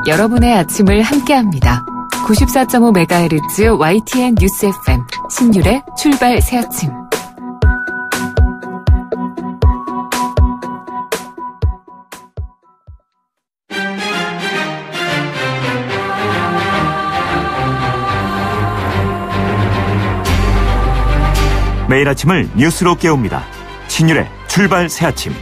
여러분의 아침을 함께합니다. 94.5MHz YTN 뉴스 FM 신율의 출발 새아침. 매일 아침을 뉴스로 깨웁니다. 신율의 출발 새아침.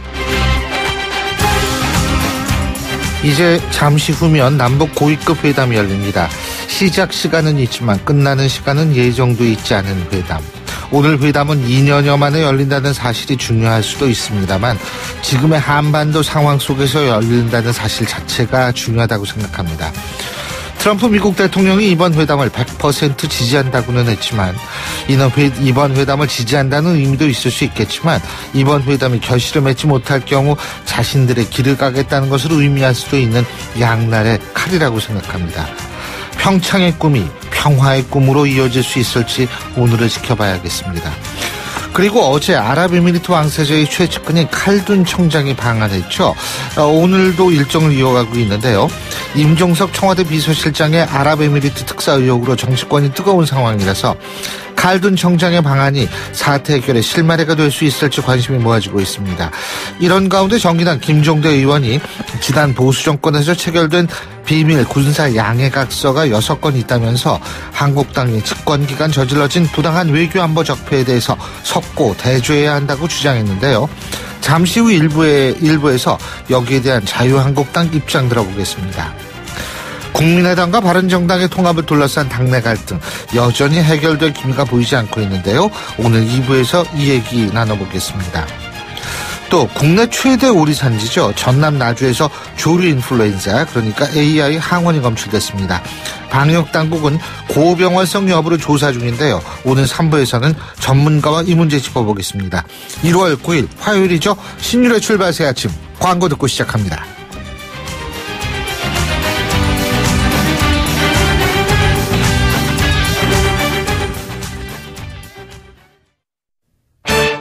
이제 잠시 후면 남북 고위급 회담이 열립니다. 시작 시간은 있지만 끝나는 시간은 예정도 있지 않은 회담. 오늘 회담은 2년여 만에 열린다는 사실이 중요할 수도 있습니다만 지금의 한반도 상황 속에서 열린다는 사실 자체가 중요하다고 생각합니다. 트럼프 미국 대통령이 이번 회담을 100% 지지한다고는 했지만 이번 회담을 지지한다는 의미도 있을 수 있겠지만 이번 회담이 결실을 맺지 못할 경우 자신들의 길을 가겠다는 것을 의미할 수도 있는 양날의 칼이라고 생각합니다. 평창의 꿈이 평화의 꿈으로 이어질 수 있을지 오늘을 지켜봐야겠습니다. 그리고 어제 아랍에미리트 왕세자의 최측근인 칼둔 청장이 방한했죠. 오늘도 일정을 이어가고 있는데요. 임종석 청와대 비서실장의 아랍에미리트 특사 의혹으로 정치권이 뜨거운 상황이라서 칼둔 청장의 방한이 사태 해결의 실마리가 될 수 있을지 관심이 모아지고 있습니다. 이런 가운데 정의당 김종대 의원이 지난 보수 정권에서 체결된 비밀 군사 양해각서가 6건 있다면서 한국당이 집권기간 저질러진 부당한 외교안보 적폐에 대해서 섭고 대조해야 한다고 주장했는데요. 잠시 후 일부에서 여기에 대한 자유한국당 입장 들어보겠습니다. 국민의당과 바른정당의 통합을 둘러싼 당내 갈등 여전히 해결될 기미가 보이지 않고 있는데요. 오늘 2부에서 이 얘기 나눠보겠습니다. 또 국내 최대 오리 산지죠. 전남 나주에서 조류 인플루엔자 그러니까 AI 항원이 검출됐습니다. 방역당국은 고병환성 여부를 조사 중인데요. 오늘 3부에서는 전문가와 이 문제 짚어보겠습니다. 1월 9일 화요일이죠. 신율의 출발 새 아침 광고 듣고 시작합니다.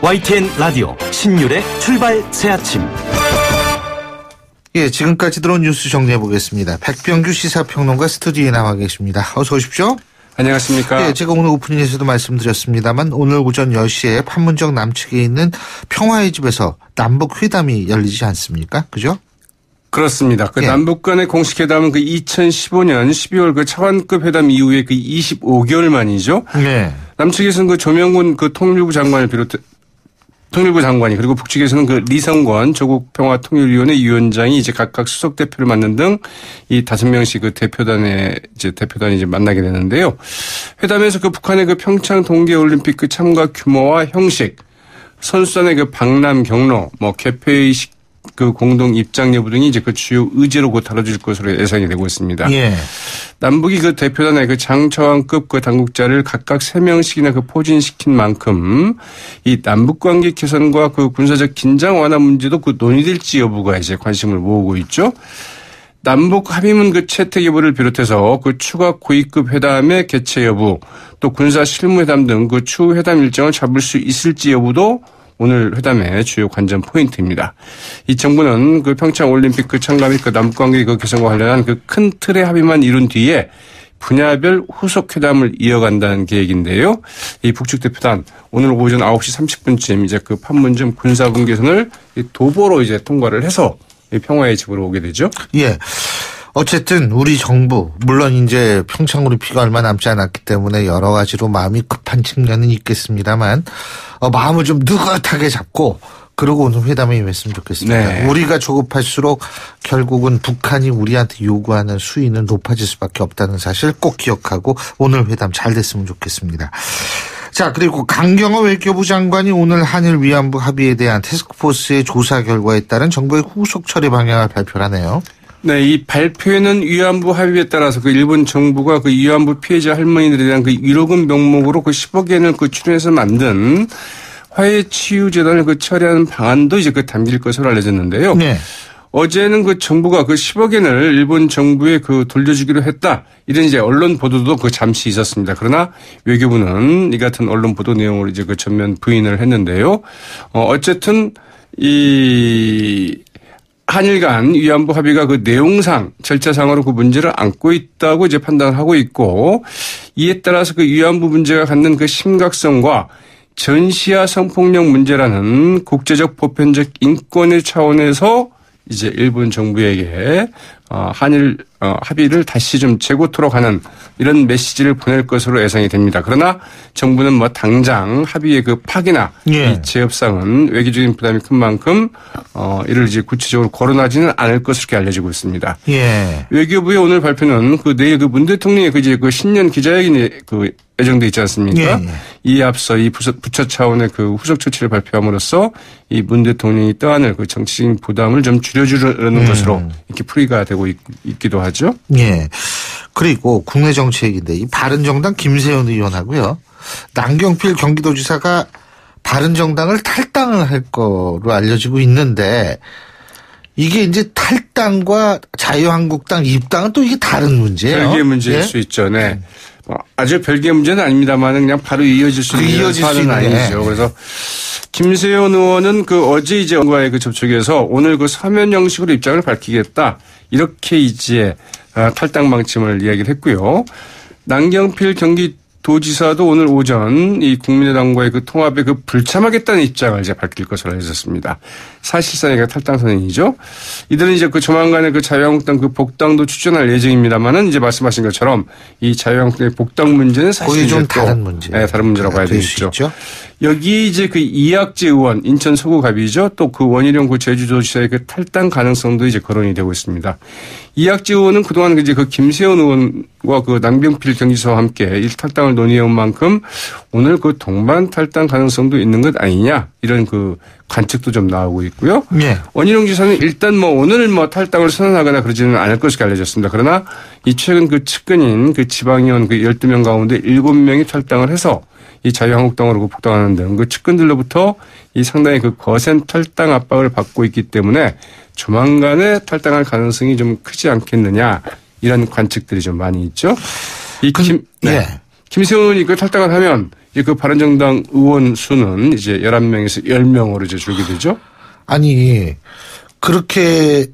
YTN 라디오 신율의 출발 새아침. 예, 지금까지 들어온 뉴스 정리해보겠습니다. 백병규 시사평론가 스튜디오에 나와 계십니다. 어서 오십시오. 안녕하십니까. 예, 제가 오늘 오프닝에서도 말씀드렸습니다만 오늘 오전 10시에 판문점 남측에 있는 평화의 집에서 남북회담이 열리지 않습니까? 그죠? 그렇습니다. 그 예. 남북 간의 공식 회담은 그 2015년 12월 그 차관급 회담 이후에 그 25개월 만이죠. 네. 남측에서는 그 조명군 그 통일부 장관이 그리고 북측에서는 그 리성권 조국평화통일위원회 위원장이 이제 각각 수석 대표를 맡는 등 이 5명씩 그 대표단이 이제 만나게 되는데요. 회담에서 그 북한의 그 평창 동계올림픽 그 참가 규모와 형식, 선수단의 그 방남 경로, 개폐의식 그 공동 입장 여부 등이 이제 그 주요 의제로 다뤄질 것으로 예상이 되고 있습니다. 예. 남북이 그 대표단의 그 장처왕급 그 당국자를 각각 3명씩이나 그 포진시킨 만큼 이 남북 관계 개선과 그 군사적 긴장 완화 문제도 그 논의될지 여부가 이제 관심을 모으고 있죠. 남북 합의문 그 채택 여부를 비롯해서 그 추가 고위급 회담의 개최 여부, 또 군사 실무회담 등 그 추후 회담 일정을 잡을 수 있을지 여부도 오늘 회담의 주요 관전 포인트입니다. 이 정부는 그 평창 올림픽 그 참가 및 그 남북 관계 그 개선과 관련한 그 큰 틀의 합의만 이룬 뒤에 분야별 후속 회담을 이어간다는 계획인데요. 이 북측 대표단 오늘 오전 9시 30분쯤 이제 그 판문점 군사분 개선을 도보로 이제 통과를 해서 이 평화의 집으로 오게 되죠. 예. 어쨌든 우리 정부 물론 이제 평창 올림픽이 얼마 남지 않았기 때문에 여러 가지로 마음이 급한 측면은 있겠습니다만 마음을 좀 느긋하게 잡고 그러고 오늘 회담에 임했으면 좋겠습니다. 네. 우리가 조급할수록 결국은 북한이 우리한테 요구하는 수위는 높아질 수밖에 없다는 사실 꼭 기억하고 오늘 회담 잘 됐으면 좋겠습니다. 자, 그리고 강경화 외교부 장관이 오늘 한일 위안부 합의에 대한 태스크포스의 조사 결과에 따른 정부의 후속 처리 방향을 발표하네요. 네, 이 발표에는 위안부 합의에 따라서 그 일본 정부가 그 위안부 피해자 할머니들에 대한 그 위로금 명목으로 그 10억 엔을 그 출연해서 만든 화해치유재단을 그 처리하는 방안도 이제 그 담길 것으로 알려졌는데요. 네. 어제는 그 정부가 그 10억 엔을 일본 정부에 그 돌려주기로 했다. 이런 이제 언론 보도도 그 잠시 있었습니다. 그러나 외교부는 이 같은 언론 보도 내용을 이제 그 전면 부인을 했는데요. 어쨌든 이 한일 간 위안부 합의가 그 내용상 절차상으로 그 문제를 안고 있다고 이제 판단하고 있고 이에 따라서 그 위안부 문제가 갖는 그 심각성과 전시아 성폭력 문제라는 국제적 보편적 인권의 차원에서 이제 일본 정부에게 한일 합의를 다시 좀 재고토록 하는 이런 메시지를 보낼 것으로 예상이 됩니다. 그러나 정부는 뭐 당장 합의의 그 파기나 이 재협상은 외교적인 부담이 큰 만큼 이를 이제 구체적으로 거론하지는 않을 것으로 이렇게 알려지고 있습니다. 예. 외교부의 오늘 발표는 그 내일 그 문 대통령의 그 신년 기자회견이 그 예정돼 있지 않습니까? 예. 이에 앞서 이 부처 차원의 그 후속 조치를 발표함으로써 이 문 대통령이 떠안을 그 정치적인 부담을 좀 줄여주려는 것으로 이렇게 풀이가 되고 있기도 하죠. 예. 그리고 국내 정치 얘기인데 이 바른정당 김세현 의원하고요. 남경필 경기도지사가 바른정당을 탈당을 할 거로 알려지고 있는데 이게 이제 탈당과 자유한국당 입당은 또 이게 다른 문제예요. 별개의 문제일 예? 수 있죠. 네. 아주 별개의 문제는 아닙니다만 그냥 바로 이어질 수 있는 사안은 아니죠. 그래서 김세현 의원은 그 어제 이제 과의 그 접촉에서 오늘 그 서면 형식으로 입장을 밝히겠다. 이렇게 이제 탈당 방침을 이야기를 했고요. 남경필 경기도지사도 오늘 오전 이 국민의당과의 그 통합에 그 불참하겠다는 입장을 이제 밝힐 것으로 알려졌습니다. 사실상 이게 탈당 선언이죠. 이들은 이제 그 조만간에 그 자유한국당 그 복당도 추진할 예정입니다만은 이제 말씀하신 것처럼 이 자유한국당의 복당 문제는 사실 좀 다른 문제. 네, 다른 문제라고 봐야 되겠죠. 여기 이제 그 이학재 의원 인천 서구갑이죠. 또 그 원희룡 그 제주도지사의 그 탈당 가능성도 이제 거론이 되고 있습니다. 이학재 의원은 그동안 이제 그 김세현 의원과 그 남경필 경기지사와 함께 이 탈당을 논의해온 만큼 오늘 그 동반 탈당 가능성도 있는 것 아니냐 이런 그 관측도 좀 나오고 있고요. 네. 원희룡 지사는 일단 뭐 오늘 뭐 탈당을 선언하거나 그러지는 않을 것으로 알려졌습니다. 그러나 이 최근 그 측근인 그 지방의원 그 12명 가운데 7명이 탈당을 해서 이 자유한국당으로 복당하는 등 그 측근들로부터 이 상당히 그 거센 탈당 압박을 받고 있기 때문에 조만간에 탈당할 가능성이 좀 크지 않겠느냐 이런 관측들이 좀 많이 있죠. 이 김세현 의원이 그 탈당을 하면 그 바른정당 의원 수는 이제 11명에서 10명으로 이제 줄게 되죠. 아니 그렇게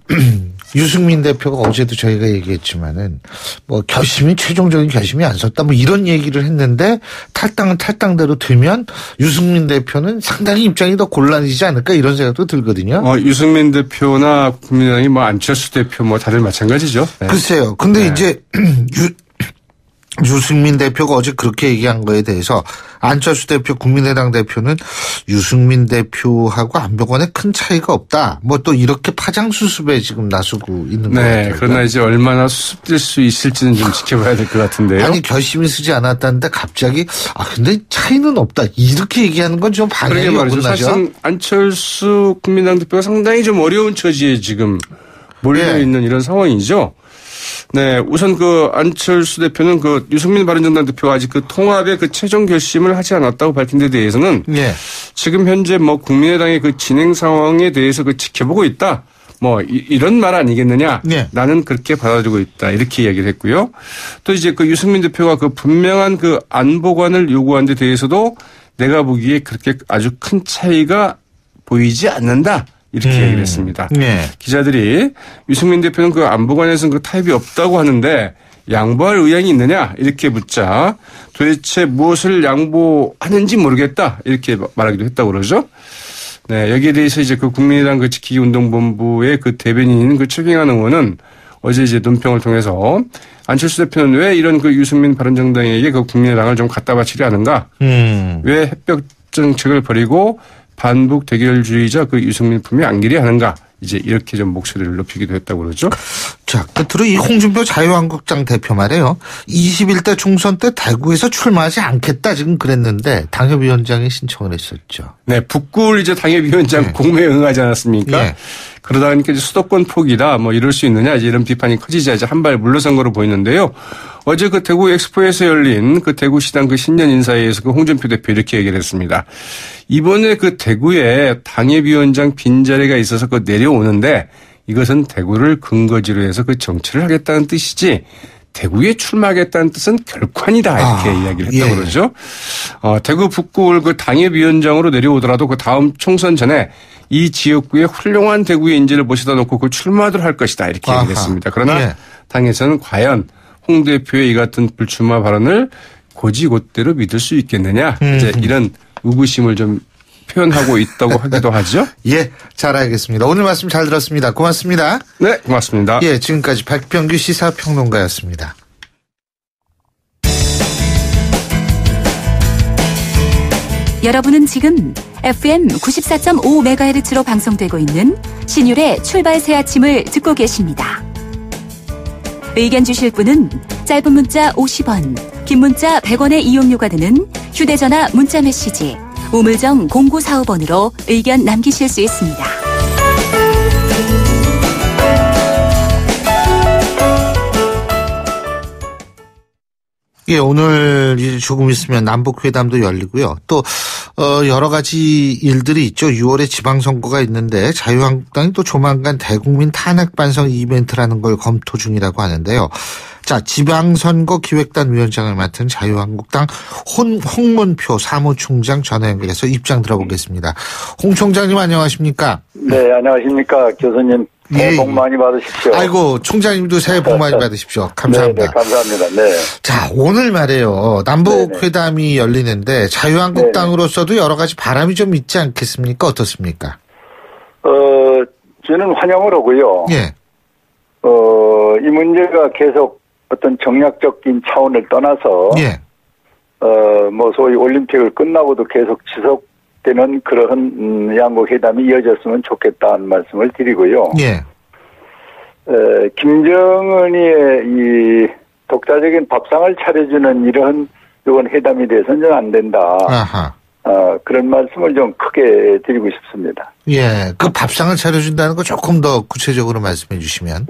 유승민 대표가 어제도 저희가 얘기했지만은 뭐 최종적인 결심이 안 섰다 뭐 이런 얘기를 했는데 탈당은 탈당대로 되면 유승민 대표는 상당히 입장이 더 곤란해지지 않을까 이런 생각도 들거든요. 유승민 대표나 국민의당이 뭐 안철수 대표 뭐 다들 마찬가지죠. 네. 글쎄요. 근데 이제 유승민 대표가 어제 그렇게 얘기한 거에 대해서 안철수 대표 국민의당 대표는 유승민 대표하고 안병원에 큰 차이가 없다. 뭐 또 이렇게 파장수습에 지금 나서고 있는 것 같아요. 그러나 이제 얼마나 수습될 수 있을지는 좀 지켜봐야 될 것 같은데요. 아니 결심이 쓰지 않았다는데 갑자기 근데 차이는 없다. 이렇게 얘기하는 건 좀 반응이 어긋나죠. 사실 안철수 국민의당 대표가 상당히 좀 어려운 처지에 지금 몰려 있는 이런 상황이죠. 네, 우선 그 안철수 대표는 그 유승민 바른정당 대표가 아직 그 통합의 그 최종 결심을 하지 않았다고 밝힌 데 대해서는 지금 현재 뭐 국민의당의 그 진행 상황에 대해서 그 지켜보고 있다. 뭐 이런 말 아니겠느냐. 나는 그렇게 받아들이고 있다. 이렇게 이야기를 했고요. 또 이제 그 유승민 대표가 그 분명한 그 안보관을 요구한 데 대해서도 내가 보기에 그렇게 아주 큰 차이가 보이지 않는다. 이렇게 얘기를 했습니다. 기자들이 유승민 대표는 그 안보관에서는 그 타협이 없다고 하는데 양보할 의향이 있느냐 이렇게 묻자 도대체 무엇을 양보하는지 모르겠다 이렇게 말하기도 했다고 그러죠. 네, 여기에 대해서 이제 그 국민의당 그 지키기 운동본부의 그 대변인인 그 최경환 의원은 어제 이제 논평을 통해서 안철수 대표는 왜 이런 그 유승민 바른정당에게 그 국민의당을 좀 갖다 바치려 하는가? 왜 햇볕 정책을 버리고 반북 대결주의자 그 유승민 품에 안기려 하는가? 이제 이렇게 좀 목소리를 높이기도 했다고 그러죠. 자, 끝으로 이 홍준표 자유한국당 대표 말이에요. 21대 총선 때 대구에서 출마하지 않겠다 지금 그랬는데 당협위원장이 신청을 했었죠. 네, 북구를 이제 당협위원장 공모에 응하지 않았습니까? 그러다 보니까 이제 수도권 포기다 뭐 이럴 수 있느냐 이제 이런 비판이 커지자 이제 한 발 물러선 거로 보이는데요. 어제 그 대구 엑스포에서 열린 그 대구시당 그 신년 인사회에서 그 홍준표 대표 이렇게 얘기를 했습니다. 이번에 그 대구에 당협위원장 빈자리가 있어서 그 내려오는데 이것은 대구를 근거지로 해서 그 정치를 하겠다는 뜻이지 대구에 출마하겠다는 뜻은 결코 아니다 이렇게 이야기를 했다고 그러죠. 대구 북구를 그 당협위원장으로 내려오더라도 그 다음 총선 전에 이 지역구에 훌륭한 대구의 인재를 모셔다 놓고 그 출마를 할 것이다 이렇게 아하. 얘기했습니다. 그러나 예. 당에서는 과연 홍 대표의 이 같은 불출마 발언을 곧이곧대로 믿을 수 있겠느냐 이제 이런 의구심을 좀 표현하고 있다고 하기도 하죠. 예, 잘 알겠습니다. 오늘 말씀 잘 들었습니다. 고맙습니다. 네, 고맙습니다. 예, 지금까지 백병규 시사평론가였습니다. 여러분은 지금 FM 94.5MHz로 방송되고 있는 신율의 출발 새 아침을 듣고 계십니다. 의견 주실 분은 짧은 문자 50원, 긴 문자 100원의 이용료가 드는 휴대전화 문자 메시지 우물정 0945번으로 의견 남기실 수 있습니다. 예, 오늘 이제 조금 있으면 남북회담도 열리고요. 또 여러 가지 일들이 있죠. 6월에 지방선거가 있는데 자유한국당이 또 조만간 대국민 탄핵반성 이벤트라는 걸 검토 중이라고 하는데요. 자, 지방선거 기획단 위원장을 맡은 자유한국당 홍문표 사무총장 전화 연결해서 입장 들어보겠습니다. 홍 총장님 안녕하십니까? 네, 안녕하십니까. 교수님. 새해 복 많이 받으십시오. 아이고, 총장님도 새해 복 많이 받으십시오. 감사합니다. 네, 감사합니다. 네. 자, 오늘 말이에요. 남북회담이 열리는데 자유한국당으로서도 여러 가지 바람이 좀 있지 않겠습니까? 어떻습니까? 저는 환영을 하고요. 예. 이 문제가 계속 어떤 정략적인 차원을 떠나서, 예. 소위 올림픽을 끝나고도 계속 지속되는 그런 양국 회담이 이어졌으면 좋겠다는 말씀을 드리고요. 예. 김정은이의 이 독자적인 밥상을 차려주는 이런 회담이 돼서는 안 된다. 아하. 그런 말씀을 좀 크게 드리고 싶습니다. 예. 그 밥상을 차려준다는 거 조금 더 구체적으로 말씀해 주시면.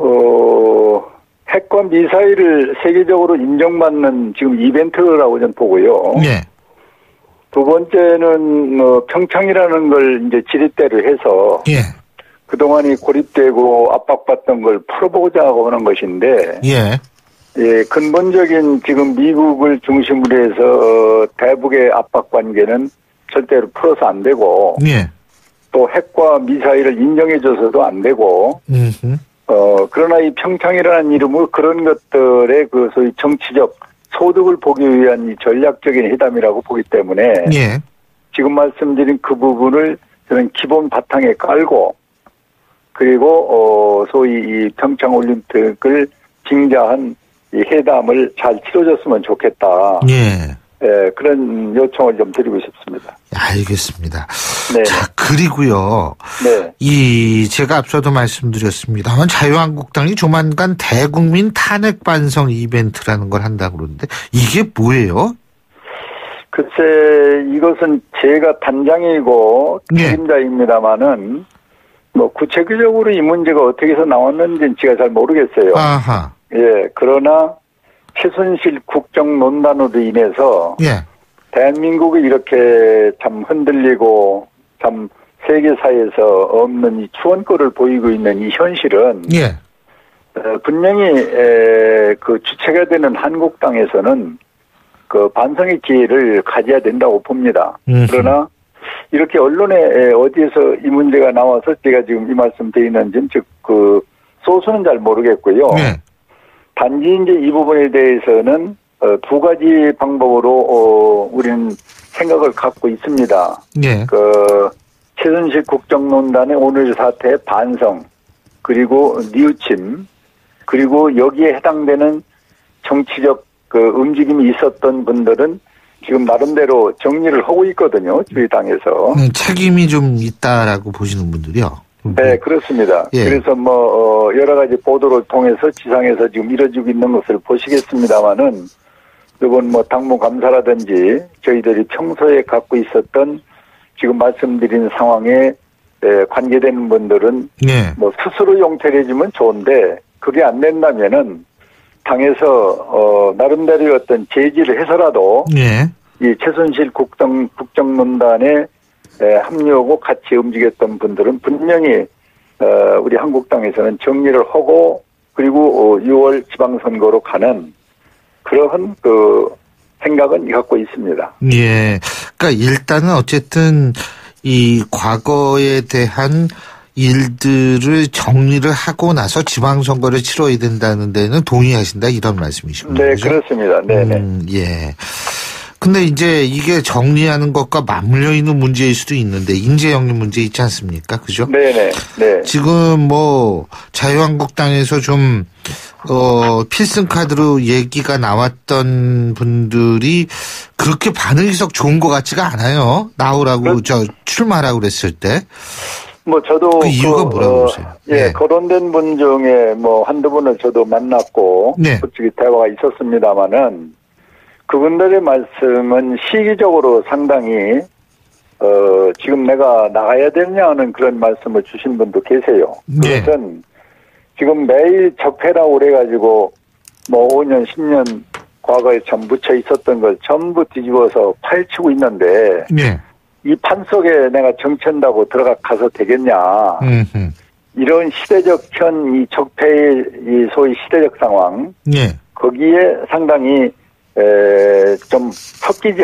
핵과 미사일을 세계적으로 인정받는 지금 이벤트라고 저는 보고요. 예. 두 번째는 평창이라는 걸 이제 지렛대로 해서 예. 그동안이 고립되고 압박받던 걸 풀어보고자 하는 것인데 예. 예, 근본적인 지금 미국을 중심으로 해서 대북의 압박 관계는 절대로 풀어서 안 되고 예. 또 핵과 미사일을 인정해줘서도 안 되고 그러나 이 평창이라는 이름으로 그런 것들의 그 소위 정치적 소득을 보기 위한 이 전략적인 회담이라고 보기 때문에 예. 지금 말씀드린 그 부분을 저는 기본 바탕에 깔고 그리고 소위 이 평창 올림픽을 징자한 이 회담을 잘 치러졌으면 좋겠다. 예. 예, 그런 요청을 좀 드리고 싶습니다. 알겠습니다. 네. 자, 그리고요. 네. 제가 앞서도 말씀드렸습니다만 자유한국당이 조만간 대국민 탄핵 반성 이벤트라는 걸 한다고 그러는데 이게 뭐예요? 글쎄, 이것은 제가 단장이고 예. 책임자입니다만은 구체적으로 이 문제가 어떻게 해서 나왔는지는 제가 잘 모르겠어요. 아하. 예, 그러나 최순실 국정논란으로 인해서 예. 대한민국이 이렇게 참 흔들리고 참 세계사에서 없는 이 추원권을 보이고 있는 이 현실은 예. 분명히 그 주체가 되는 한국당에서는 그 반성의 기회를 가져야 된다고 봅니다. 그러나 이렇게 언론에 어디에서 이 문제가 나와서 제가 지금 이 말씀 드리는지는 즉 그 소수는 잘 모르겠고요. 예. 단지 이제 이 부분에 대해서는 두 가지 방법으로 우리는 생각을 갖고 있습니다. 예. 그 최순실 국정농단의 오늘 사태의 반성, 그리고 뉘우침, 그리고 여기에 해당되는 정치적 그 움직임이 있었던 분들은 지금 나름대로 정리를 하고 있거든요. 저희 당에서. 책임이 좀 있다라고 보시는 분들이요. 네, 그렇습니다. 예. 그래서 여러 가지 보도를 통해서 지상에서 지금 이뤄지고 있는 것을 보시겠습니다만은 이번 당무감사라든지 저희들이 평소에 갖고 있었던 지금 말씀드린 상황에 관계되는 분들은 예. 스스로 용퇴를 해주면 좋은데 그게 안 된다면은 당에서 나름대로 어떤 제지를 해서라도 예. 이 최순실 국정농단에 합류하고 같이 움직였던 분들은 분명히 우리 한국당에서는 정리를 하고 그리고 6월 지방선거로 가는 그러한 그 생각은 갖고 있습니다. 예. 그러니까 일단은 어쨌든 이 과거에 대한 일들을 정리를 하고 나서 지방선거를 치러야 된다는 데는 동의하신다 이런 말씀이시군요. 네, 그렇죠? 그렇습니다. 네네. 예. 근데 이제 이게 정리하는 것과 맞물려 있는 문제일 수도 있는데 인재 영입 문제 있지 않습니까? 그죠? 네네. 네. 지금 뭐 자유한국당에서 좀 필승카드로 얘기가 나왔던 분들이 그렇게 반응이 썩 좋은 것 같지가 않아요. 나오라고 출마하라고 그랬을 때. 뭐 저도 그 이유가 뭐라고 보세요? 예, 거론된 분 중에 뭐 한두 분을 저도 만났고 네. 솔직히 대화가 있었습니다마는 그분들의 말씀은 시기적으로 상당히 지금 내가 나가야 되냐는 그런 말씀을 주신 분도 계세요. 네. 그것은 지금 매일 적폐라고 그래가지고 뭐 5년, 10년 과거에 전 묻혀 있었던 걸 전부 뒤집어서 파헤치고 있는데 네. 이 판 속에 내가 정치한다고 들어가서 되겠냐. 이런 시대적 이 적폐의 이 소위 시대적 상황. 네. 거기에 상당히 좀 섞이지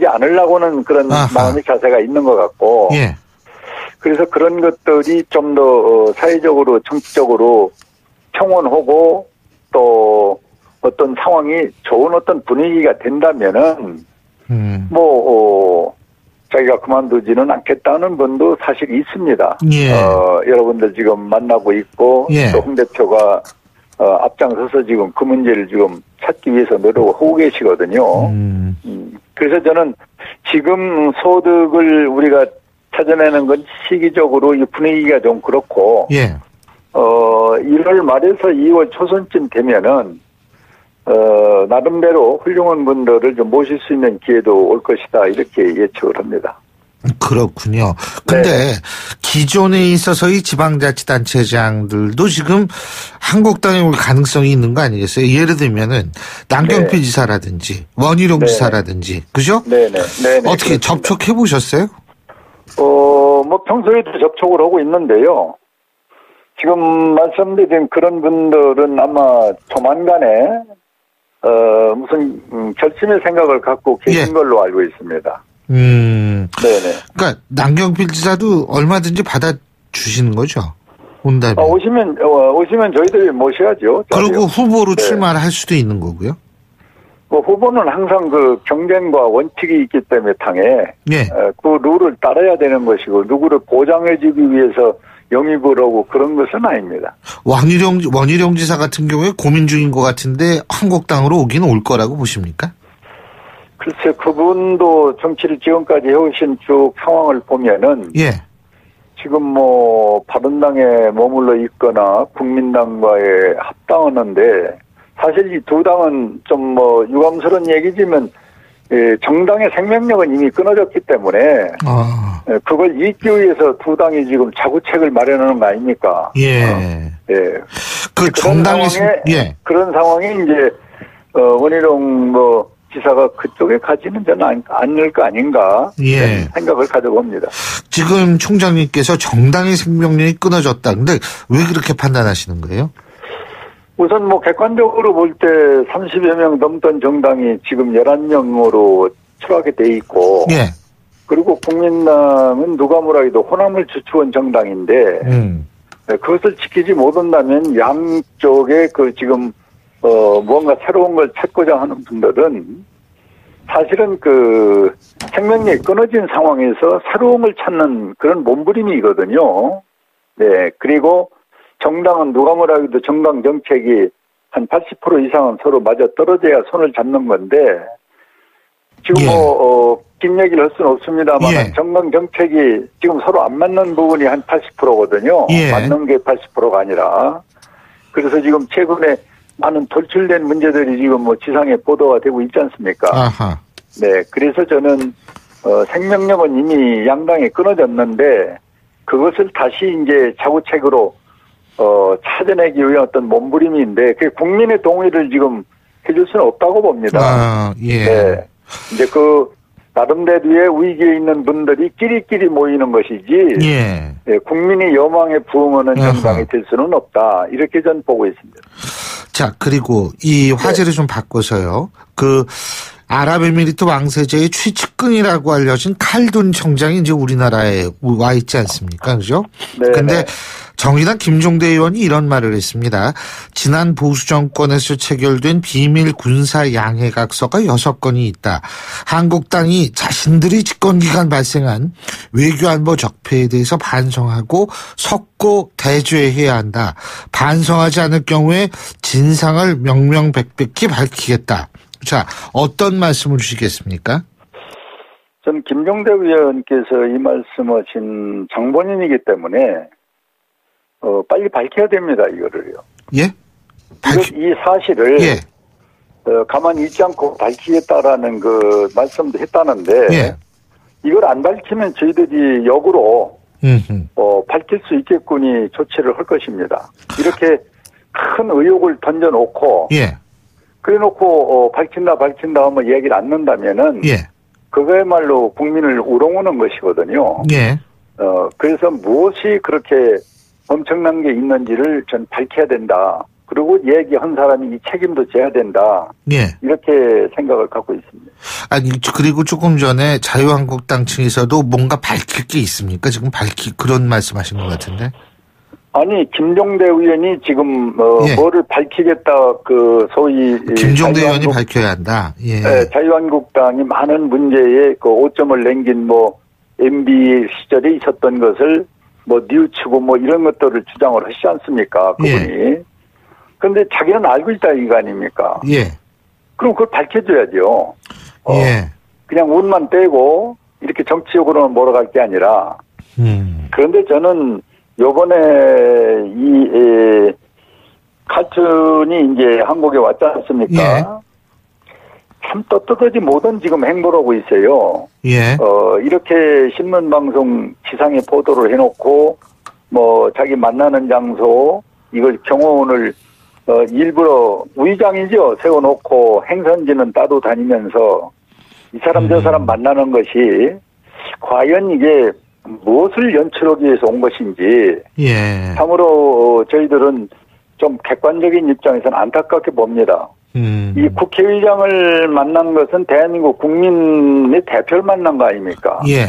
않으려고는 그런 마음의 자세가 있는 것 같고. 예. 그래서 그런 것들이 좀 더 사회적으로 정치적으로 평온하고 또 어떤 상황이 좋은 어떤 분위기가 된다면은 자기가 그만두지는 않겠다는 분도 사실 있습니다. 예. 여러분들 지금 만나고 있고 예. 또 홍 대표가 앞장서서 지금 그 문제를 지금 찾기 위해서 노력을 하고 계시거든요. 그래서 저는 지금 소득을 우리가 찾아내는 건 시기적으로 이 분위기가 좀 그렇고, 예. 1월 말에서 2월 초순쯤 되면은, 나름대로 훌륭한 분들을 좀 모실 수 있는 기회도 올 것이다, 이렇게 예측을 합니다. 그렇군요. 근데 네. 기존에 있어서의 지방자치단체장들도 지금 한국당에 올 가능성이 있는 거 아니겠어요? 예를 들면은 남경필 네. 지사라든지 원희룡 네. 지사라든지, 그죠? 네네. 어떻게 접촉해 보셨어요? 뭐 평소에도 접촉을 하고 있는데요. 지금 말씀드린 그런 분들은 아마 조만간에 무슨 결심의 생각을 갖고 계신 예. 걸로 알고 있습니다. 네네. 그러니까 남경필 지사도 얼마든지 받아주시는 거죠? 온다면. 오시면 저희들이 모셔야죠. 그리고 후보로 네. 출마를 할 수도 있는 거고요. 후보는 항상 그 경쟁과 원칙이 있기 때문에 당에 예. 그 룰을 따라야 되는 것이고 누구를 보장해주기 위해서 영입을 하고 그런 것은 아닙니다. 원희룡 지사 같은 경우에 고민 중인 것 같은데 한국당으로 오긴 올 거라고 보십니까? 글쎄 그분도 정치를 지금까지 해오신 쭉 상황을 보면은 예. 지금 뭐 바른당에 머물러 있거나 국민당과의 합당하는데 사실 이 두 당은 좀 뭐 유감스러운 얘기지만 정당의 생명력은 이미 끊어졌기 때문에 그걸 잇기 위해서 두 당이 지금 자구책을 마련하는 거 아닙니까? 예. 그 그런 상황에 그런 상황이 이제 원희룡 지사가 그쪽에 가지는 저는 않을 거 아닌가 예. 생각을 가져봅니다. 지금 총장님께서 정당의 생명력이 끊어졌다. 근데 왜 그렇게 판단하시는 거예요? 우선 뭐 객관적으로 볼 때 30여 명 넘던 정당이 지금 11명으로 추락이 돼 있고 예. 그리고 국민당은 누가 뭐라 해도 호남을 주축한 정당인데 그것을 지키지 못한다면 양쪽에 그 지금 무언가 새로운 걸 찾고자 하는 분들은 사실은 그 생명력이 끊어진 상황에서 새로운 걸 찾는 그런 몸부림이거든요. 네. 그리고 정당은 누가 뭐라 해도 정당 정책이 한 80% 이상은 서로 맞아 떨어져야 손을 잡는 건데 지금 긴 얘기를 할 수는 없습니다만 정당 정책이 지금 서로 안 맞는 부분이 한 80%거든요. 맞는 게 80%가 아니라. 그래서 지금 최근에 많은 돌출된 문제들이 지금 뭐 지상에 보도가 되고 있지 않습니까? 아하. 네. 그래서 저는 생명력은 이미 양당에 끊어졌는데 그것을 다시 이제 자구책으로 찾아내기 위한 어떤 몸부림인데, 그 국민의 동의를 지금 해줄 수는 없다고 봅니다. 네. 이제 나름대로의 위기에 있는 분들이 끼리끼리 모이는 것이지, 네, 국민이 여망에 부응하는 정당이 될 수는 없다. 이렇게 전 보고 있습니다. 자, 그리고 이 화제를 좀 바꿔서요. 아랍에미리트 왕세자의 최측근이라고 알려진 칼둔 청장이 이제 우리나라에 와 있지 않습니까? 그죠? 네. 근데 정의당 김종대 의원이 이런 말을 했습니다. 지난 보수 정권에서 체결된 비밀 군사 양해각서가 6건이 있다. 한국당이 자신들이 집권기간 발생한 외교안보 적폐에 대해서 반성하고 석고 대죄해야 한다. 반성하지 않을 경우에 진상을 명명백백히 밝히겠다. 자, 어떤 말씀을 주시겠습니까? 전 김종대 의원께서 이 말씀하신 장본인이기 때문에 빨리 밝혀야 됩니다, 이거를요. 예? 이 사실을 예. 가만히 있지 않고 밝히겠다라는 그 말씀도 했다는데 예. 이걸 안 밝히면 저희들이 역으로 밝힐 수 있겠군이 조치를 할 것입니다. 이렇게 큰 의혹을 던져놓고 예. 그래놓고 밝힌다 하면 얘기를 안 넣는다면은 예. 그거야말로 국민을 우롱하는 것이거든요. 예. 그래서 무엇이 그렇게 엄청난 게 있는지를 전 밝혀야 된다. 그리고 얘기한 사람이 이 책임도 져야 된다. 예. 이렇게 생각을 갖고 있습니다. 아니, 그리고 조금 전에 자유한국당 층에서도 뭔가 밝힐 게 있습니까? 지금 그런 말씀 하신 것 같은데. 아니, 김종대 의원이 지금, 예. 뭐를 밝히겠다, 소위. 김종대 의원이 밝혀야 한다. 예. 네, 자유한국당이 많은 문제에 그 오점을 남긴 MB 시절에 있었던 것을 뉘우치고 이런 것들을 주장을 하시지 않습니까? 그분이. 예. 근데 자기는 알고 있다 이거 아닙니까? 예. 그럼 그걸 밝혀줘야죠. 예. 그냥 운만 떼고 이렇게 정치적으로는 몰아갈 게 아니라. 그런데 저는 요번에 칼튼이 이제 한국에 왔지 않습니까? 예. 참 떳떳하지 못한 지금 행보를 하고 있어요. 예. 이렇게 신문방송 지상에 보도를 해놓고, 자기 만나는 장소, 이걸 경호원을, 일부러 위장이죠. 세워놓고 행선지는 따도 다니면서 이 사람 저 사람 만나는 것이 과연 이게 무엇을 연출하기 위해서 온 것인지. 예. 참으로 저희들은 좀 객관적인 입장에서는 안타깝게 봅니다. 이 국회의장을 만난 것은 대한민국 국민의 대표를 만난 거 아닙니까? 예.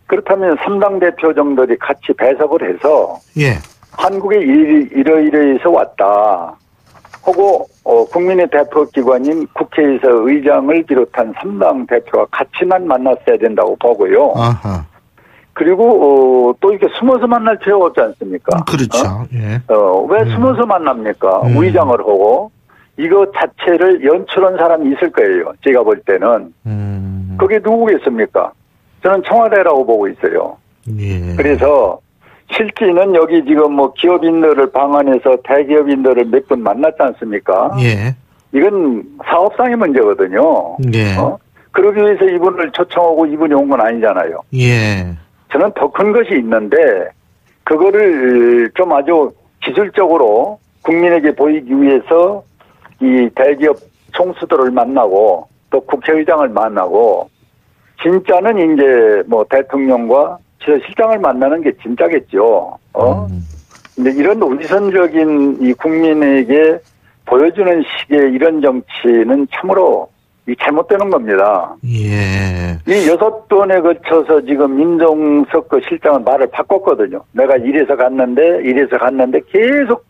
그렇다면 3당 대표 정도들이 같이 배석을 해서 예. 한국에 이러이러해서 왔다 하고 국민의 대표기관인 국회에서 의장을 비롯한 3당 대표가 같이만 만났어야 된다고 보고요. 아하. 그리고 또 이렇게 숨어서 만날 필요가 없지 않습니까? 그렇죠. 예. 왜 숨어서 만납니까? 의장을 하고 이거 자체를 연출한 사람이 있을 거예요. 제가 볼 때는. 그게 누구겠습니까? 저는 청와대라고 보고 있어요. 예. 그래서 실제는 여기 지금 기업인들을 방한해서 대기업인들을 몇 분 만났지 않습니까? 예. 이건 사업상의 문제거든요. 예. 그러기 위해서 이분을 초청하고 이분이 온 건 아니잖아요. 예. 저는 더 큰 것이 있는데 그거를 좀 아주 기술적으로 국민에게 보이기 위해서 이 대기업 총수들을 만나고 또 국회의장을 만나고 진짜는 이제 대통령과 비서실장을 만나는 게 진짜겠죠. 근데 이런 위선적인 이 국민에게 보여주는 식의 이런 정치는 참으로 잘못되는 겁니다. 예. 이 6번에 걸쳐서 지금 임종석 그 실장은 말을 바꿨거든요. 내가 이래서 갔는데 계속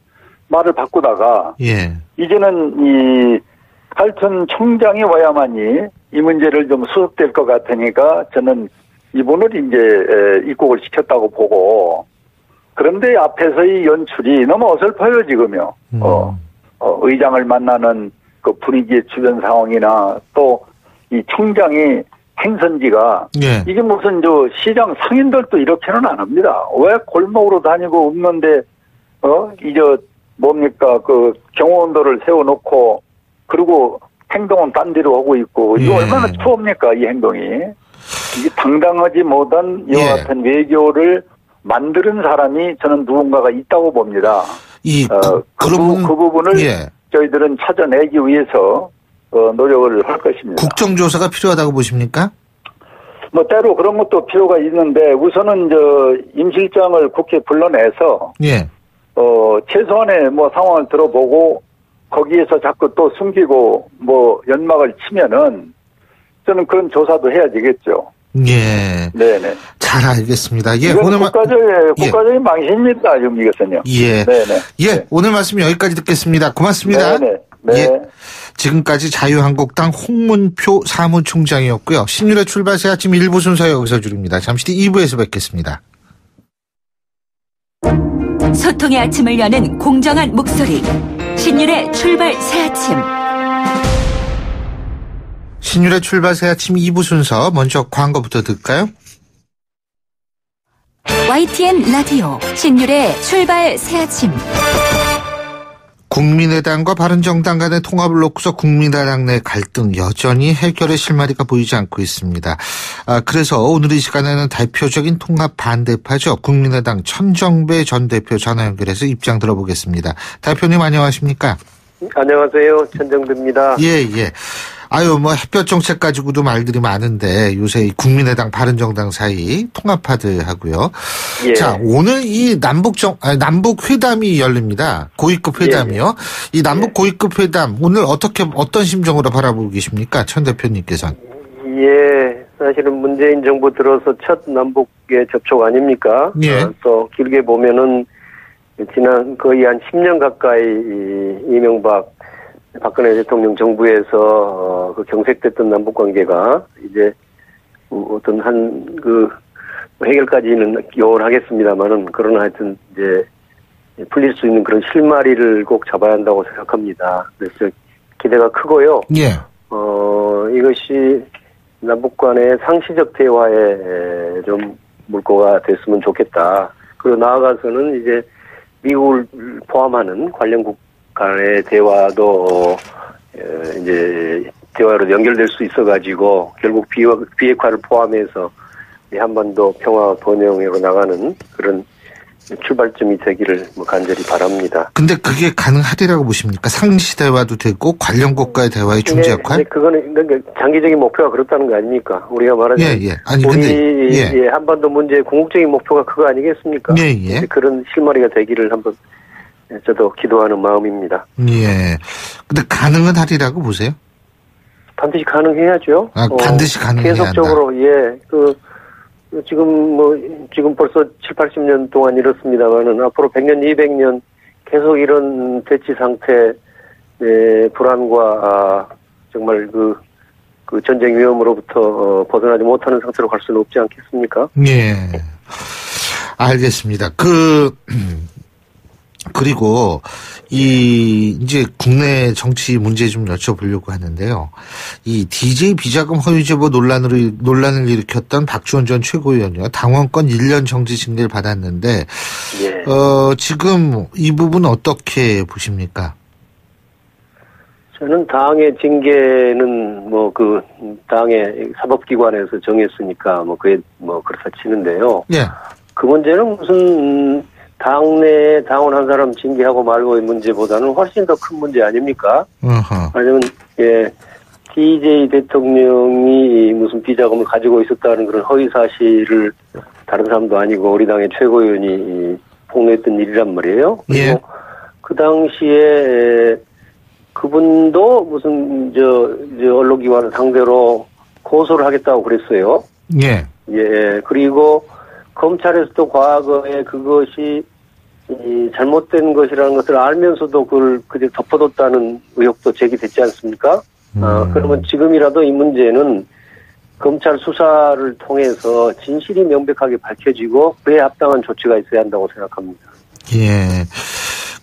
말을 바꾸다가 예. 이제는 이 칼튼 총장이 와야만이 이 문제를 좀 수습될 것 같으니까 저는 이분을 이제 입국을 시켰다고 보고 그런데 앞에서의 연출이 너무 어설퍼요 지금요. 의장을 만나는 그 분위기의 주변 상황이나 또 이 총장이 행선지가 예. 이게 무슨 시장 상인들도 이렇게는 안 합니다. 왜 골목으로 다니고 없는데 이제 뭡니까 그 경호원들을 세워놓고 그리고 행동은 딴 데로 하고 있고 이거 예. 얼마나 추합니까 이 행동이. 이게 당당하지 못한 이와 같은 외교를 만드는 사람이 저는 누군가가 있다고 봅니다. 그 부분을 예. 저희들은 찾아내기 위해서 노력을 할 것입니다. 국정조사가 필요하다고 보십니까? 때로 그런 것도 필요가 있는데 우선은 임 실장을 국회에 불러내서 예. 최소한의 상황을 들어보고 거기에서 자꾸 또 숨기고 연막을 치면은 저는 그런 조사도 해야 되겠죠. 예. 네네. 잘 알겠습니다. 예, 이건 오늘 국가적인 망신입니다, 지금 이것은요. 예. 네네. 예, 네. 오늘 말씀 여기까지 듣겠습니다. 고맙습니다. 네네. 네. 예. 지금까지 자유한국당 홍문표 사무총장이었고요. 신율의 출발새 아침 1부 순서 여기서 줄입니다. 잠시 뒤 2부에서 뵙겠습니다. 소통의 아침을 여는 공정한 목소리. 신율의 출발 새 아침. 신율의 출발새 아침 2부 순서 먼저 광고부터 들을까요? YTN 라디오 신율의 출발 새 아침. 국민의당과 바른정당 간의 통합을 놓고서 국민의당 내 갈등 여전히 해결의 실마리가 보이지 않고 있습니다. 그래서 오늘 이 시간에는 대표적인 통합 반대파죠. 국민의당 천정배 전 대표 전화 연결해서 입장 들어보겠습니다. 대표님 안녕하십니까? 안녕하세요. 천정배입니다. 예. 햇볕 정책 가지고도 말들이 많은데 요새 이 국민의당 바른정당 사이 통합하드하고요. 예. 자, 오늘 이 남북 회담이 열립니다. 고위급 회담이요. 예. 이 남북 고위급 회담 오늘 어떤 심정으로 바라보고 계십니까? 천 대표님께서는. 예. 사실은 문재인 정부 들어서 첫 남북의 접촉 아닙니까? 예. 또 길게 보면은 지난 거의 한 10년 가까이 이명박 박근혜 대통령 정부에서 그 경색됐던 남북 관계가 이제 어떤 해결까지는 요원하겠습니다만은 그러나 하여튼 이제 풀릴 수 있는 그런 실마리를 꼭 잡아야 한다고 생각합니다. 그래서 기대가 크고요. 예. 이것이 남북 간의 상시적 대화에 좀 물꼬가 됐으면 좋겠다. 그리고 나아가서는 이제 미국을 포함하는 관련국 간의 대화도 이제 대화로 연결될 수 있어가지고 결국 비핵화를 포함해서 한반도 평화 번영으로 나가는 그런 출발점이 되기를 간절히 바랍니다. 근데 그게 가능하리라고 보십니까? 상시 대화도 되고 관련국가의 대화의 중재 역할? 네, 그거는 그러니까 장기적인 목표가 그렇다는 거 아닙니까? 우리가 말하는 우리 한반도 문제의 궁극적인 목표가 그거 아니겠습니까? 예. 그런 실마리가 되기를 한번 저도 기도하는 마음입니다. 예. 근데 가능은 하리라고 보세요? 반드시 가능해야죠. 반드시 가능해야 한다. 계속적으로 지금 벌써 7, 80년 동안 이렇습니다만은 앞으로 100년, 200년 계속 이런 대치 상태, 불안과 정말 그 전쟁 위험으로부터 벗어나지 못하는 상태로 갈 수는 없지 않겠습니까? 예. 알겠습니다. 그리고 이제 국내 정치 문제 좀 여쭤보려고 하는데요. 이 DJ 비자금 허위 제보 논란을 일으켰던 박지원 전 최고위원이요. 당원권 1년 정지 징계를 받았는데 예. 지금 이 부분 어떻게 보십니까? 저는 당의 징계는 당의 사법기관에서 정했으니까 그게 그렇다 치는데요. 예. 그 문제는 무슨 당내 당원 한 사람 징계하고 말고의 문제보다는 훨씬 더 큰 문제 아닙니까? 왜냐면 DJ 대통령이 무슨 비자금을 가지고 있었다는 그런 허위 사실을 다른 사람도 아니고 우리 당의 최고위원이 폭로했던 일이란 말이에요. 그리고 예. 그 당시에 그분도 무슨 언론기관을 상대로 고소를 하겠다고 그랬어요. 예. 예. 그리고 검찰에서도 과거에 그것이 잘못된 것이라는 것을 알면서도 그걸 그대로 덮어뒀다는 의혹도 제기됐지 않습니까? 그러면 지금이라도 이 문제는 검찰 수사를 통해서 진실이 명백하게 밝혀지고 그에 합당한 조치가 있어야 한다고 생각합니다. 예.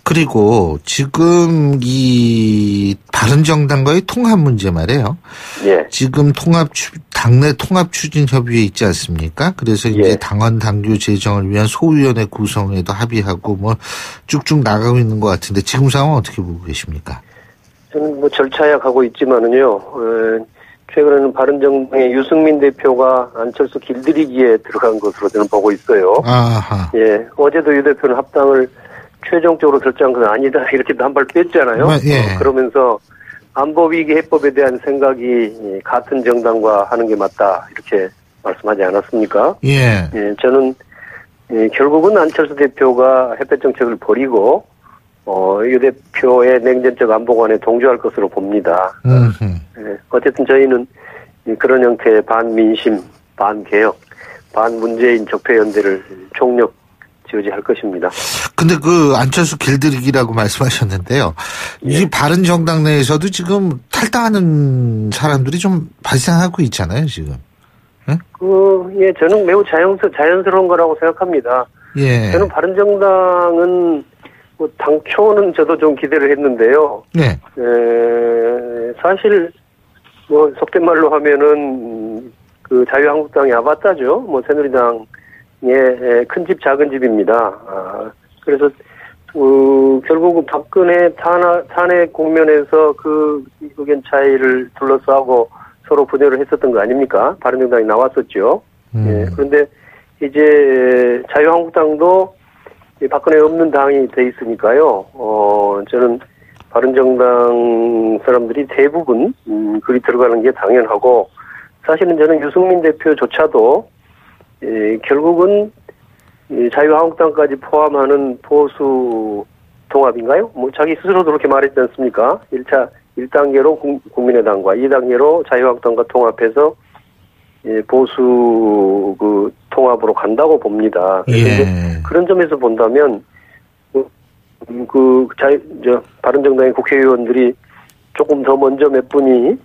그리고 지금 이 바른정당과의 통합 문제 말이에요. 예. 지금 당내 통합 추진 협의회 있지 않습니까? 그래서 이제 당원 당규 제정을 위한 소위원회 구성에도 합의하고 쭉쭉 나가고 있는 것 같은데 지금 상황 어떻게 보고 계십니까? 저는 절차야 가고 있지만은요. 최근에는 바른정당의 유승민 대표가 안철수 길들이기에 들어간 것으로 저는 보고 있어요. 아하. 예. 어제도 유 대표는 합당을 최종적으로 결정한 건 아니다. 이렇게도 한 발 뺐잖아요. 예. 그러면서 안보위기 해법에 대한 생각이 같은 정당과 하는 게 맞다. 이렇게 말씀하지 않았습니까? 예. 예, 저는 결국은 안철수 대표가 햇볕 정책을 버리고 유 대표의 냉전적 안보관에 동조할 것으로 봅니다. 예, 어쨌든 저희는 그런 형태의 반민심, 반개혁, 반문재인 적폐연대를 총력 지어지할 것입니다. 근데 그 안철수 길들이기라고 말씀하셨는데요. 이 바른정당 내에서도 지금 탈당하는 사람들이 좀 발생하고 있잖아요, 지금. 예? 저는 매우 자연스러운 거라고 생각합니다. 예. 저는 바른정당은 당초는 저도 좀 기대를 했는데요. 네. 사실 속된 말로 하면은 그 자유한국당이 아바타죠. 새누리당의 큰 집 작은 집입니다. 그래서 결국은 박근혜 탄핵 국면에서 그 의견 차이를 둘러싸고 서로 분열을 했었던 거 아닙니까? 바른정당이 나왔었죠. 예, 그런데 이제 자유한국당도 박근혜 없는 당이 돼 있으니까요. 저는 바른정당 사람들이 대부분 그리 들어가는 게 당연하고, 사실은 저는 유승민 대표조차도 결국은 자유한국당까지 포함하는 보수 통합인가요? 자기 스스로도 그렇게 말했지 않습니까? 1단계로 국민의당과 2단계로 자유한국당과 통합해서 보수 통합으로 간다고 봅니다. 예. 그런 점에서 본다면 바른정당의 국회의원들이 조금 더 먼저 몇 분이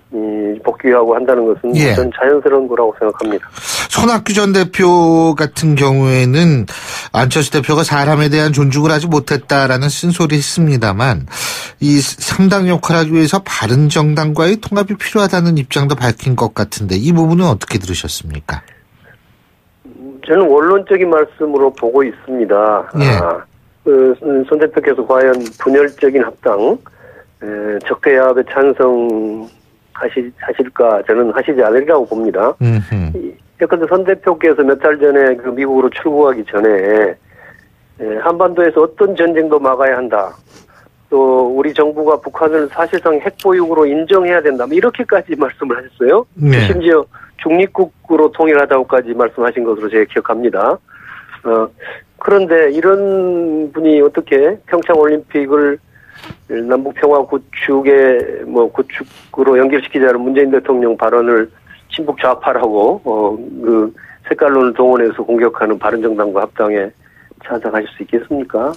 복귀하고 한다는 것은 저는 자연스러운 거라고 생각합니다. 손학규 전 대표 같은 경우에는 안철수 대표가 사람에 대한 존중을 하지 못했다라는 쓴소리 했습니다만, 이 3당 역할을 하기 위해서 바른정당과의 통합이 필요하다는 입장도 밝힌 것 같은데, 이 부분은 어떻게 들으셨습니까? 저는 원론적인 말씀으로 보고 있습니다. 손 대표께서 과연 분열적인 합당, 적폐야합에 찬성하실까? 저는 하시지 않으리라고 봅니다. 예컨대 손 대표께서 몇 달 전에 미국으로 출국하기 전에 한반도에서 어떤 전쟁도 막아야 한다. 또 우리 정부가 북한을 사실상 핵보육으로 인정해야 된다. 이렇게까지 말씀을 하셨어요. 네. 심지어 중립국으로 통일하자고까지 말씀하신 것으로 제가 기억합니다. 그런데 이런 분이 어떻게 평창올림픽을 남북평화 구축으로 연결시키자는 문재인 대통령 발언을 친북 좌파라고 색깔론을 동원해서 공격하는 바른정당과 합당에 찬성하실 수 있겠습니까?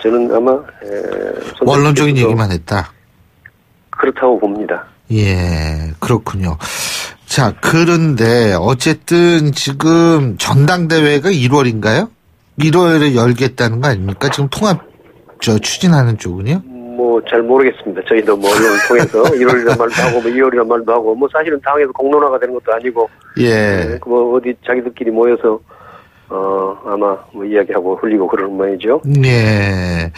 저는 아마 원론적인 얘기만 했다. 그렇다고 봅니다. 예, 그렇군요. 자, 그런데 어쨌든 지금 전당대회가 1월인가요? 1월에 열겠다는 거 아닙니까? 지금 통합 추진하는 쪽은요? 잘 모르겠습니다. 저희도 언론을 통해서 1월이라는 말도 하고 2월이라는 말도 하고 사실은 당에서 공론화가 되는 것도 아니고 어디 자기들끼리 모여서 아마 이야기하고 흘리고 그러는 모양이죠. 네.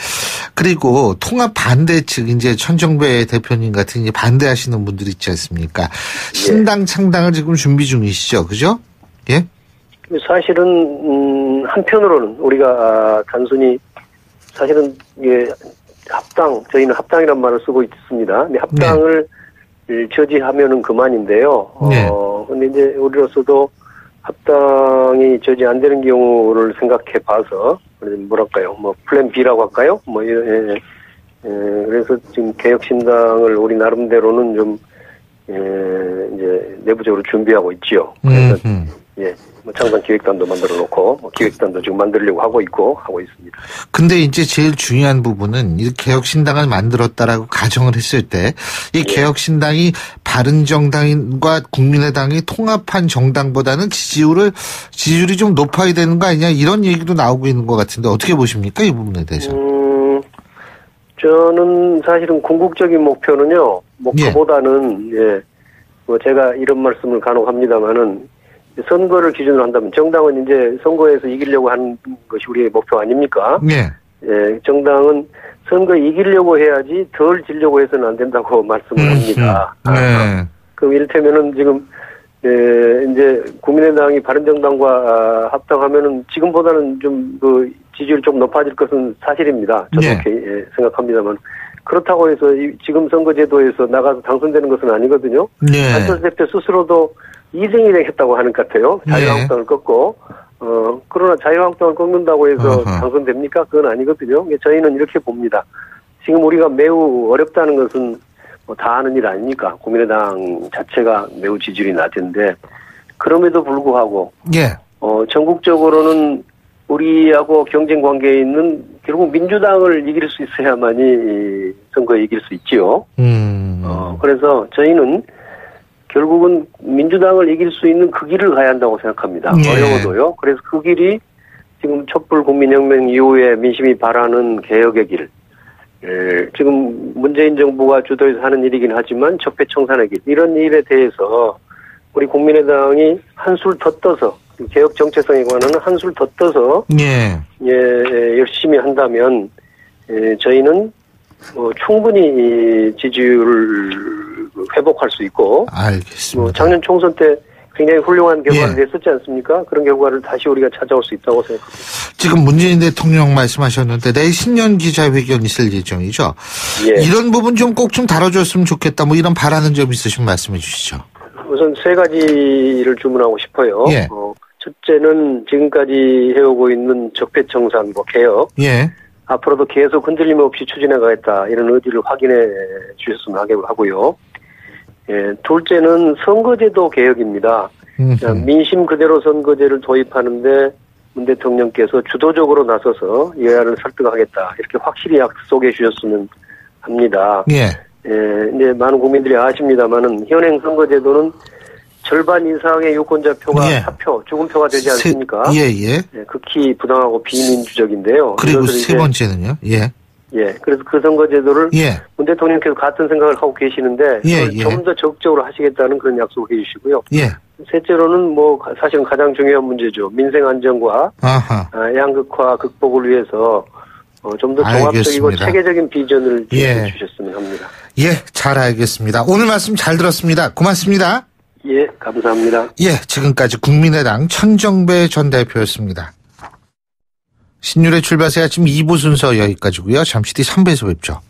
그리고 통합 반대 측 이제 천정배 대표님 같은 이제 반대하시는 분들 있지 않습니까? 신당 창당을 지금 준비 중이시죠, 그죠? 예. 사실은 한편으로는 우리가 단순히 사실은 저희는 합당이란 말을 쓰고 있습니다. 근데 합당을 저지하면은 그만인데요. 근데 이제 우리로서도 합당이 저지 안 되는 경우를 생각해 봐서, 플랜 B라고 할까요? 그래서 지금 개혁신당을 우리 나름대로는 좀, 이제 내부적으로 준비하고 있지요. 그래서, 창당 기획단도 만들어 놓고, 기획단도 지금 만들려고 하고 있습니다. 근데 이제 제일 중요한 부분은 이 개혁신당을 만들었다라고 가정을 했을 때, 이 개혁신당이 바른정당과 국민의당이 통합한 정당보다는 지지율이 좀 높아야 되는 거 아니냐, 이런 얘기도 나오고 있는 것 같은데 어떻게 보십니까? 이 부분에 대해서. 저는 사실은 궁극적인 목표는요, 그보다는, 제가 이런 말씀을 간혹 합니다만은, 선거를 기준으로 한다면 정당은 이제 선거에서 이기려고 하는 것이 우리의 목표 아닙니까? 정당은 선거 이기려고 해야지 덜 지려고 해서는 안 된다고 말씀을 합니다. 그럼 이를테면은 지금 이제 국민의당이 바른정당과 합당하면은 지금보다는 좀 지지율이 좀 높아질 것은 사실입니다. 저도 그렇게 생각합니다만, 그렇다고 해서 지금 선거제도에서 나가서 당선되는 것은 아니거든요. 안철수 대표 스스로도 2등 했다고 하는 것 같아요. 자유한국당을 꺾고. 그러나 자유한국당을 꺾는다고 해서 당선됩니까? 그건 아니거든요. 저희는 이렇게 봅니다. 지금 우리가 매우 어렵다는 것은 다 아는 일 아닙니까? 국민의당 자체가 매우 지지율이 낮은데 그럼에도 불구하고 예. 전국적으로는 우리하고 경쟁 관계에 있는 결국 민주당을 이길 수 있어야만이 선거에 이길 수 있지요. 그래서 저희는 결국은 민주당을 이길 수 있는 그 길을 가야 한다고 생각합니다. 예. 어려워도요. 그래서 그 길이 지금 촛불 국민혁명 이후에 민심이 바라는 개혁의 길. 지금 문재인 정부가 주도해서 하는 일이긴 하지만 적폐청산의 길. 이런 일에 대해서 우리 국민의당이 한술 더 떠서 개혁 정체성에 관한 한술 더 떠서 열심히 한다면 저희는 충분히 지지율을 회복할 수 있고 알겠습니다. 작년 총선 때 굉장히 훌륭한 결과를 냈었지 않습니까? 그런 결과를 다시 우리가 찾아올 수 있다고 생각합니다. 지금 문재인 대통령 말씀하셨는데 내일 신년 기자회견 있을 예정이죠. 예. 이런 부분 좀 꼭 좀 다뤄줬으면 좋겠다. 뭐 이런 바라는 점 있으시면 말씀해 주시죠. 우선 세 가지를 주문하고 싶어요. 예. 첫째는 지금까지 해오고 있는 적폐청산 개혁. 예. 앞으로도 계속 흔들림 없이 추진해가겠다 이런 의지를 확인해 주셨으면 하고요. 예, 둘째는 선거제도 개혁입니다. 민심 그대로 선거제를 도입하는데 문 대통령께서 주도적으로 나서서 여야를 설득하겠다 이렇게 확실히 약속해 주셨으면 합니다. 예. 예, 이제 많은 국민들이 아십니다만은 현행 선거제도는 절반 이상의 유권자 표가 사표, 죽음표가 되지 않습니까? 예. 극히 부당하고 비민주적인데요. 그리고 세 번째는요? 예. 그래서 그 선거제도를 문 대통령께서 같은 생각을 하고 계시는데 좀 더 적극적으로 하시겠다는 그런 약속을 해주시고요. 셋째로는 사실은 가장 중요한 문제죠. 민생 안정과 양극화 극복을 위해서 좀 더 종합적이고 체계적인 비전을 주셨으면 합니다. 예, 잘 알겠습니다. 오늘 말씀 잘 들었습니다. 고맙습니다. 예, 감사합니다. 예, 지금까지 국민의당 천정배 전 대표였습니다. 신율의 출발새 아침 2부 순서 여기까지고요. 잠시 뒤 3부에서 뵙죠.